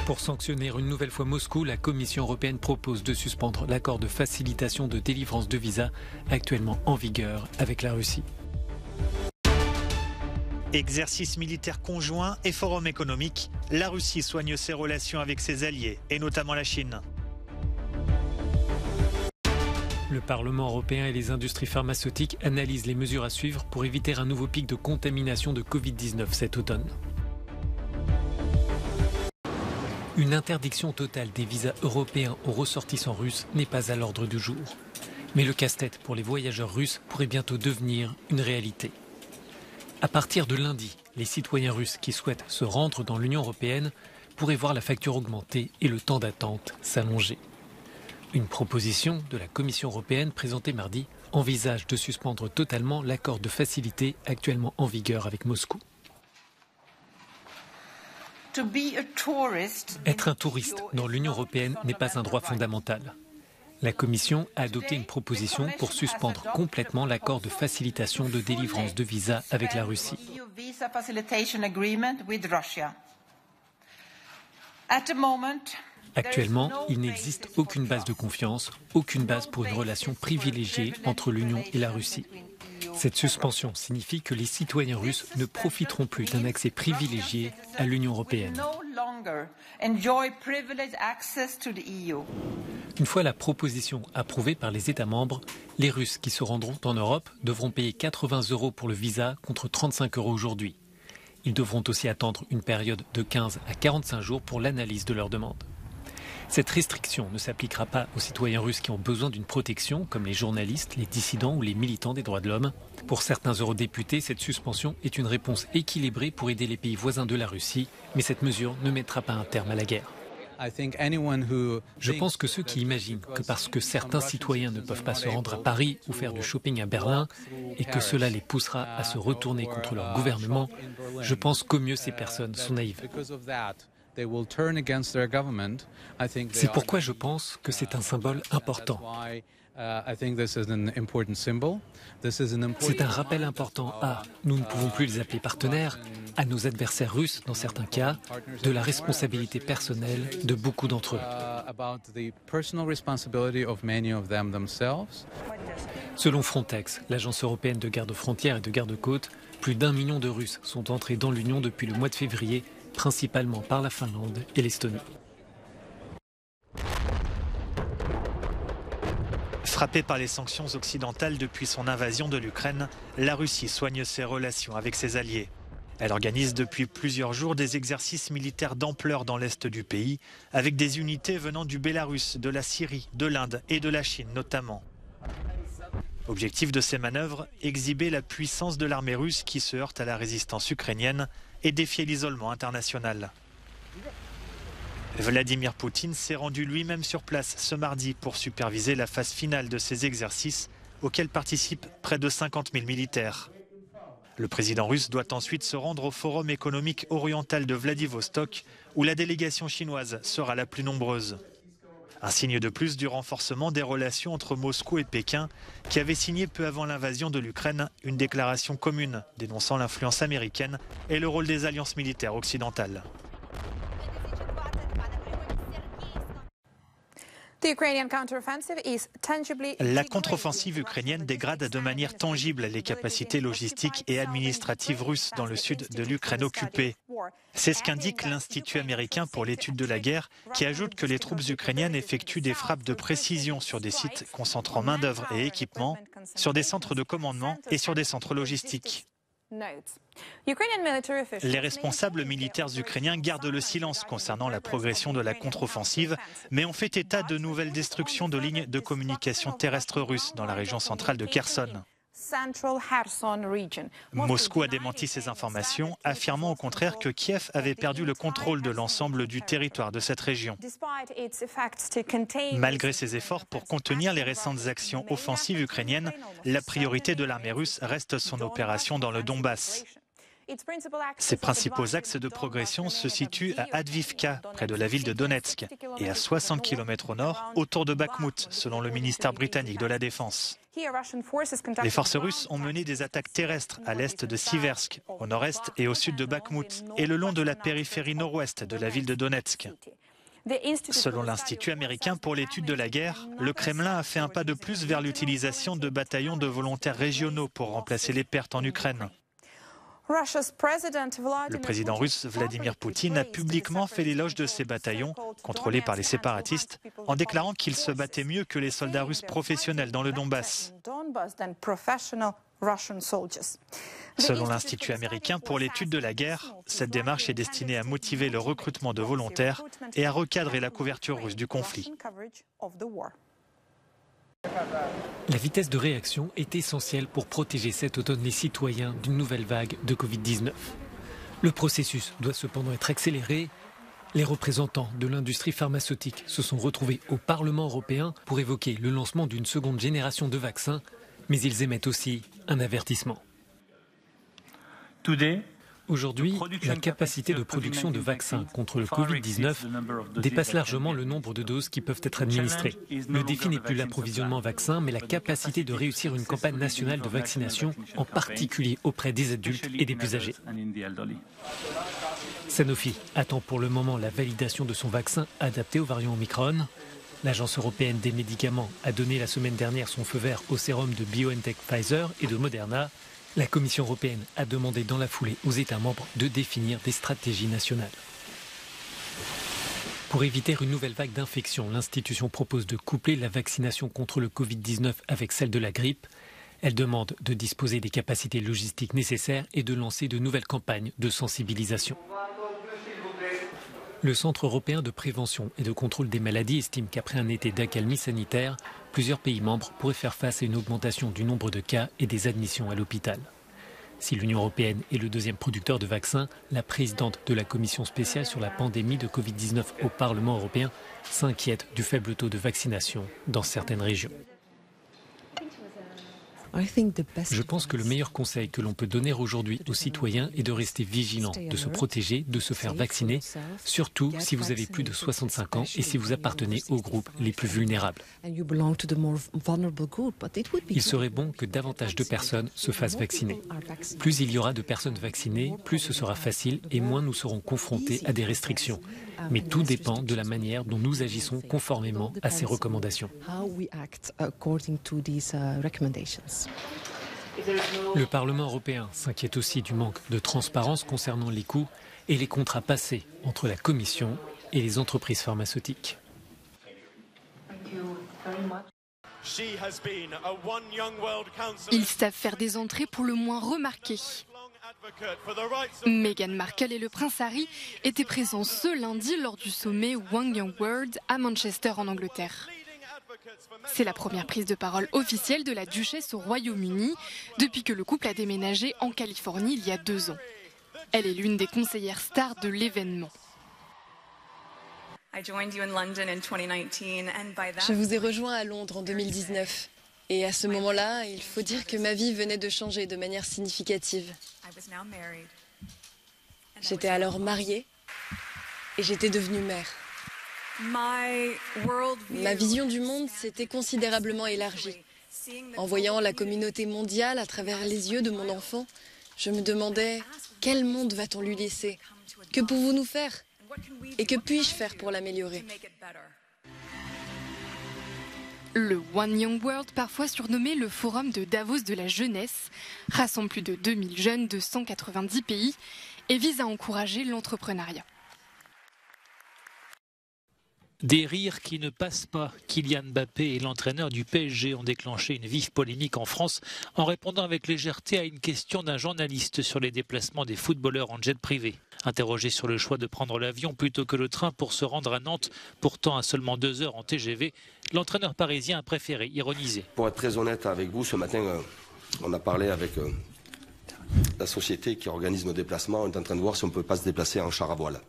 Pour sanctionner une nouvelle fois Moscou, la Commission européenne propose de suspendre l'accord de facilitation de délivrance de visas actuellement en vigueur avec la Russie. Exercice militaire conjoint et forum économique, la Russie soigne ses relations avec ses alliés, et notamment la Chine. Le Parlement européen et les industries pharmaceutiques analysent les mesures à suivre pour éviter un nouveau pic de contamination de Covid-19 cet automne. Une interdiction totale des visas européens aux ressortissants russes n'est pas à l'ordre du jour. Mais le casse-tête pour les voyageurs russes pourrait bientôt devenir une réalité. À partir de lundi, les citoyens russes qui souhaitent se rendre dans l'Union européenne pourraient voir la facture augmenter et le temps d'attente s'allonger. Une proposition de la Commission européenne présentée mardi envisage de suspendre totalement l'accord de facilité actuellement en vigueur avec Moscou. Être un touriste dans l'Union européenne n'est pas un droit fondamental. La Commission a adopté une proposition pour suspendre complètement l'accord de facilitation de délivrance de visas avec la Russie. Actuellement, il n'existe aucune base de confiance, aucune base pour une relation privilégiée entre l'Union et la Russie. Cette suspension signifie que les citoyens russes ne profiteront plus d'un accès privilégié à l'Union européenne. Une fois la proposition approuvée par les États membres, les Russes qui se rendront en Europe devront payer 80 € pour le visa contre 35 € aujourd'hui. Ils devront aussi attendre une période de 15 à 45 jours pour l'analyse de leur demande. Cette restriction ne s'appliquera pas aux citoyens russes qui ont besoin d'une protection, comme les journalistes, les dissidents ou les militants des droits de l'homme. Pour certains eurodéputés, cette suspension est une réponse équilibrée pour aider les pays voisins de la Russie, mais cette mesure ne mettra pas un terme à la guerre. Je pense que ceux qui imaginent que parce que certains citoyens ne peuvent pas se rendre à Paris ou faire du shopping à Berlin et que cela les poussera à se retourner contre leur gouvernement, je pense qu'au mieux ces personnes sont naïves. C'est pourquoi je pense que c'est un symbole important. C'est un rappel important à, nous ne pouvons plus les appeler partenaires, à nos adversaires russes dans certains cas, de la responsabilité personnelle de beaucoup d'entre eux. Selon Frontex, l'agence européenne de garde-frontières et de garde-côtes, plus d'1 million de Russes sont entrés dans l'Union depuis le mois de février, principalement par la Finlande et l'Estonie. Frappée par les sanctions occidentales depuis son invasion de l'Ukraine, la Russie soigne ses relations avec ses alliés. Elle organise depuis plusieurs jours des exercices militaires d'ampleur dans l'est du pays, avec des unités venant du Bélarus, de la Syrie, de l'Inde et de la Chine notamment. Objectif de ces manœuvres, exhiber la puissance de l'armée russe qui se heurte à la résistance ukrainienne et défier l'isolement international. Vladimir Poutine s'est rendu lui-même sur place ce mardi pour superviser la phase finale de ces exercices auxquels participent près de 50 000 militaires. Le président russe doit ensuite se rendre au Forum économique oriental de Vladivostok où la délégation chinoise sera la plus nombreuse. Un signe de plus du renforcement des relations entre Moscou et Pékin qui avait signé peu avant l'invasion de l'Ukraine une déclaration commune dénonçant l'influence américaine et le rôle des alliances militaires occidentales. La contre-offensive ukrainienne dégrade de manière tangible les capacités logistiques et administratives russes dans le sud de l'Ukraine occupée. C'est ce qu'indique l'Institut américain pour l'étude de la guerre, qui ajoute que les troupes ukrainiennes effectuent des frappes de précision sur des sites concentrant main-d'œuvre et équipements, sur des centres de commandement et sur des centres logistiques. Les responsables militaires ukrainiens gardent le silence concernant la progression de la contre-offensive, mais ont fait état de nouvelles destructions de lignes de communication terrestres russes dans la région centrale de Kherson. Moscou a démenti ces informations, affirmant au contraire que Kiev avait perdu le contrôle de l'ensemble du territoire de cette région. Malgré ses efforts pour contenir les récentes actions offensives ukrainiennes, la priorité de l'armée russe reste son opération dans le Donbass. Ses principaux axes de progression se situent à Advivka, près de la ville de Donetsk, et à 60 km au nord, autour de Bakhmout, selon le ministère britannique de la Défense. Les forces russes ont mené des attaques terrestres à l'est de Siversk, au nord-est et au sud de Bakhmout, et le long de la périphérie nord-ouest de la ville de Donetsk. Selon l'Institut américain pour l'étude de la guerre, le Kremlin a fait un pas de plus vers l'utilisation de bataillons de volontaires régionaux pour remplacer les pertes en Ukraine. Le président russe Vladimir Poutine a publiquement fait l'éloge de ces bataillons, contrôlés par les séparatistes, en déclarant qu'ils se battaient mieux que les soldats russes professionnels dans le Donbass. Selon l'Institut américain pour l'étude de la guerre, cette démarche est destinée à motiver le recrutement de volontaires et à recadrer la couverture russe du conflit. La vitesse de réaction est essentielle pour protéger cet automne les citoyens d'une nouvelle vague de Covid-19. Le processus doit cependant être accéléré. Les représentants de l'industrie pharmaceutique se sont retrouvés au Parlement européen pour évoquer le lancement d'une seconde génération de vaccins, mais ils émettent aussi un avertissement. Aujourd'hui, la capacité de production de vaccins contre le Covid-19 dépasse largement le nombre de doses qui peuvent être administrées. Le défi n'est plus l'approvisionnement en vaccins, mais la capacité de réussir une campagne nationale de vaccination, en particulier auprès des adultes et des plus âgés. Sanofi attend pour le moment la validation de son vaccin adapté au variant Omicron. L'Agence européenne des médicaments a donné la semaine dernière son feu vert au sérum de BioNTech Pfizer et de Moderna. La Commission européenne a demandé dans la foulée aux États membres de définir des stratégies nationales. Pour éviter une nouvelle vague d'infection, l'institution propose de coupler la vaccination contre le Covid-19 avec celle de la grippe. Elle demande de disposer des capacités logistiques nécessaires et de lancer de nouvelles campagnes de sensibilisation. Le Centre européen de prévention et de contrôle des maladies estime qu'après un été d'accalmie sanitaire, plusieurs pays membres pourraient faire face à une augmentation du nombre de cas et des admissions à l'hôpital. Si l'Union européenne est le deuxième producteur de vaccins, la présidente de la Commission spéciale sur la pandémie de Covid-19 au Parlement européen s'inquiète du faible taux de vaccination dans certaines régions. Je pense que le meilleur conseil que l'on peut donner aujourd'hui aux citoyens est de rester vigilants, de se protéger, de se faire vacciner, surtout si vous avez plus de 65 ans et si vous appartenez aux groupes les plus vulnérables. Il serait bon que davantage de personnes se fassent vacciner. Plus il y aura de personnes vaccinées, plus ce sera facile et moins nous serons confrontés à des restrictions. Mais tout dépend de la manière dont nous agissons conformément à ces recommandations. Le Parlement européen s'inquiète aussi du manque de transparence concernant les coûts et les contrats passés entre la Commission et les entreprises pharmaceutiques. Ils savent faire des entrées pour le moins remarquées. Meghan Markle et le prince Harry étaient présents ce lundi lors du sommet One Young World à Manchester en Angleterre. C'est la première prise de parole officielle de la duchesse au Royaume-Uni depuis que le couple a déménagé en Californie il y a 2 ans. Elle est l'une des conseillères stars de l'événement. Je vous ai rejoint à Londres en 2019. Et à ce moment-là, il faut dire que ma vie venait de changer de manière significative. J'étais alors mariée et j'étais devenue mère. Ma vision du monde s'était considérablement élargie. En voyant la communauté mondiale à travers les yeux de mon enfant, je me demandais quel monde va-t-on lui laisser? Que pouvons-nous faire? Et que puis-je faire pour l'améliorer? Le One Young World, parfois surnommé le Forum de Davos de la jeunesse, rassemble plus de 2000 jeunes de 190 pays et vise à encourager l'entrepreneuriat. Des rires qui ne passent pas. Kylian Mbappé et l'entraîneur du PSG ont déclenché une vive polémique en France en répondant avec légèreté à une question d'un journaliste sur les déplacements des footballeurs en jet privé. Interrogé sur le choix de prendre l'avion plutôt que le train pour se rendre à Nantes, pourtant à seulement 2 heures en TGV, l'entraîneur parisien a préféré ironiser. Pour être très honnête avec vous, ce matin, on a parlé avec la société qui organise nos déplacements. On est en train de voir si on ne peut pas se déplacer en char à voile.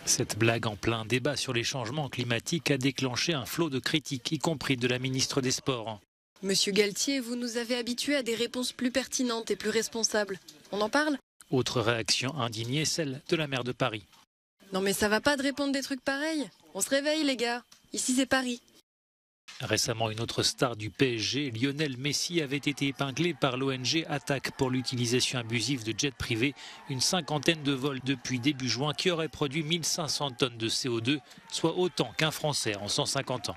Cette blague en plein débat sur les changements climatiques a déclenché un flot de critiques, y compris de la ministre des Sports. Monsieur Galtier, vous nous avez habitués à des réponses plus pertinentes et plus responsables. On en parle? Autre réaction indignée, celle de la maire de Paris. Non mais ça va pas de répondre des trucs pareils. On se réveille les gars. Ici c'est Paris. Récemment, une autre star du PSG, Lionel Messi, avait été épinglé par l'ONG Attaque pour l'utilisation abusive de jets privés. Une cinquantaine de vols depuis début juin qui auraient produit 1500 tonnes de CO2, soit autant qu'un Français en 150 ans.